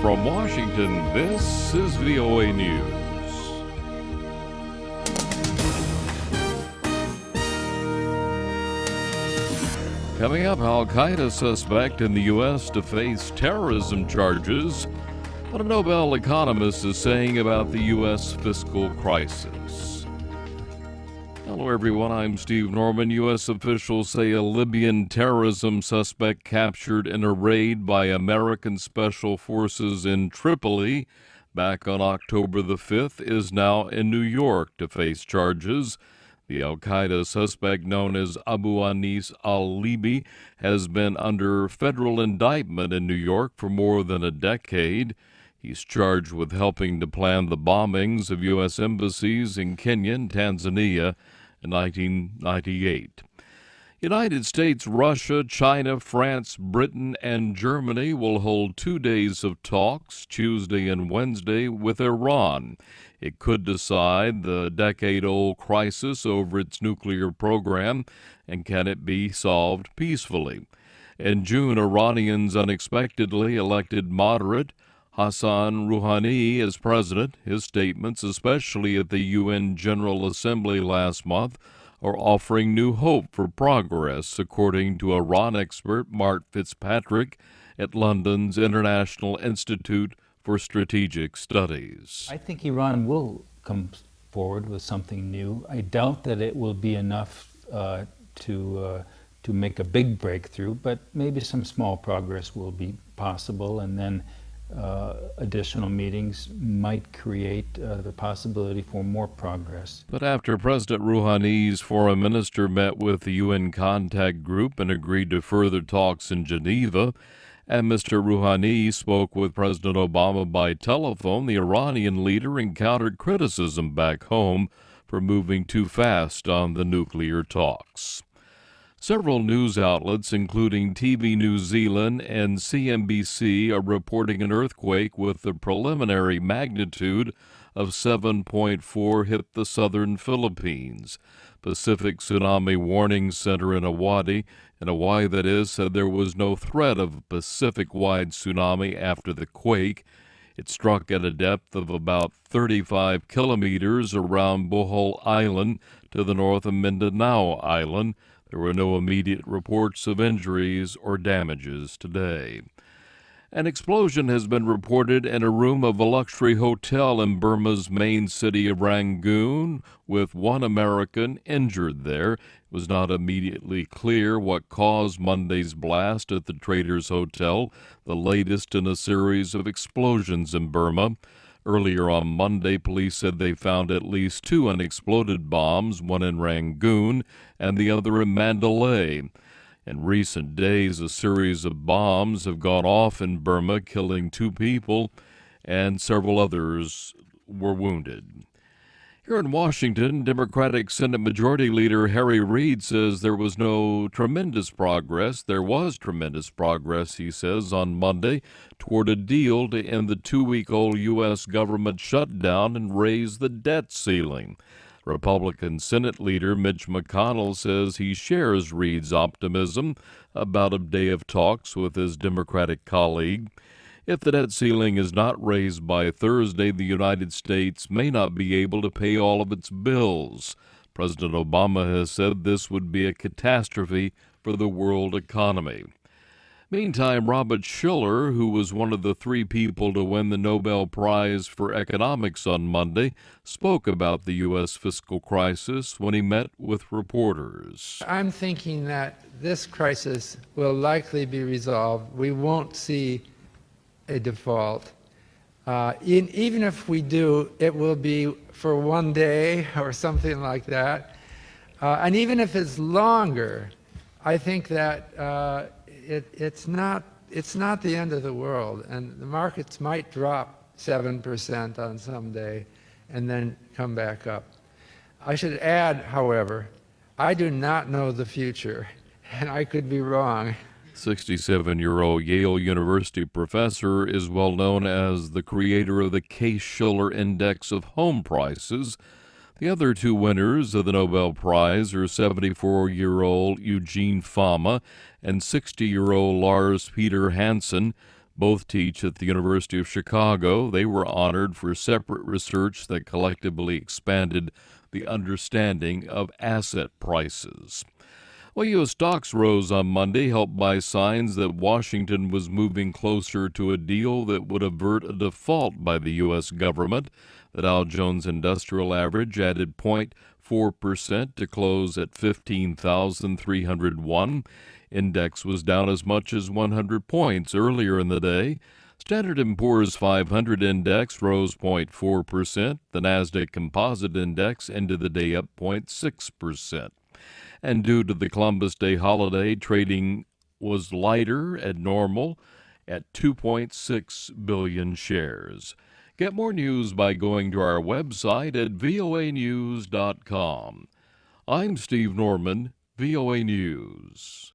From Washington, this is VOA News. Coming up, al-Qaeda suspect in the U.S. to face terrorism charges. What a Nobel economist is saying about the U.S. fiscal crisis. Hello, everyone. I'm Steve Norman. U.S. officials say a Libyan terrorism suspect captured in a raid by American special forces in Tripoli back on October the 5th is now in New York to face charges. The al-Qaeda suspect, known as Abu Anis al-Libi, has been under federal indictment in New York for more than a decade. He's charged with helping to plan the bombings of U.S. embassies in Kenya and Tanzania in 1998. United States, Russia, China, France, Britain, and Germany will hold 2 days of talks, Tuesday and Wednesday, with Iran. It could decide the decade-old crisis over its nuclear program, and can it be solved peacefully. In June, Iranians unexpectedly elected moderate Hassan Rouhani as president. His statements, especially at the UN General Assembly last month, are offering new hope for progress, according to Iran expert Mark Fitzpatrick at London's International Institute for Strategic Studies. I think Iran will come forward with something new. I doubt that it will be enough to make a big breakthrough, but maybe some small progress will be possible, and then additional meetings might create the possibility for more progress. But after President Rouhani's foreign minister met with the UN contact group and agreed to further talks in Geneva, and Mr. Rouhani spoke with President Obama by telephone, the Iranian leader encountered criticism back home for moving too fast on the nuclear talks. Several news outlets, including TV New Zealand and CNBC, are reporting an earthquake with the preliminary magnitude of 7.4 hit the southern Philippines. Pacific Tsunami Warning Center in Hawaii, that is, said there was no threat of a Pacific-wide tsunami after the quake. It struck at a depth of about 35 kilometers around Bohol Island to the north of Mindanao Island. There were no immediate reports of injuries or damages today. An explosion has been reported in a room of a luxury hotel in Burma's main city of Rangoon, with one American injured there. It was not immediately clear what caused Monday's blast at the Traders Hotel, the latest in a series of explosions in Burma. Earlier on Monday, police said they found at least 2 unexploded bombs, one in Rangoon and the other in Mandalay. In recent days, a series of bombs have gone off in Burma, killing 2 people, and several others were wounded. Here in Washington, Democratic Senate Majority Leader Harry Reid says there was tremendous progress, he says, on Monday toward a deal to end the 2-week-old U.S. government shutdown and raise the debt ceiling. Republican Senate Leader Mitch McConnell says he shares Reid's optimism about a day of talks with his Democratic colleague. If the debt ceiling is not raised by Thursday, the United States may not be able to pay all of its bills. President Obama has said this would be a catastrophe for the world economy. Meantime, Robert Shiller, who was one of the 3 people to win the Nobel Prize for Economics on Monday, spoke about the U.S. fiscal crisis when he met with reporters. I'm thinking that this crisis will likely be resolved. We won't see a default. Even if we do, it will be for 1 day or something like that. And even if it's longer, I think that it's not the end of the world, and the markets might drop 7% on some day and then come back up. I should add, however, I do not know the future, and I could be wrong. 67-year-old Yale University professor is well known as the creator of the Case-Shiller Index of home prices. The other 2 winners of the Nobel Prize are 74-year-old Eugene Fama and 60-year-old Lars Peter Hansen. Both teach at the University of Chicago. They were honored for separate research that collectively expanded the understanding of asset prices. Well, U.S. stocks rose on Monday, helped by signs that Washington was moving closer to a deal that would avert a default by the U.S. government. The Dow Jones Industrial Average added 0.4% to close at 15,301. Index was down as much as 100 points earlier in the day. Standard & Poor's 500 index rose 0.4%. The Nasdaq Composite Index ended the day up 0.6%. And due to the Columbus Day holiday, trading was lighter at normal at 2.6 billion shares. Get more news by going to our website at voanews.com. I'm Steve Norman, VOA News.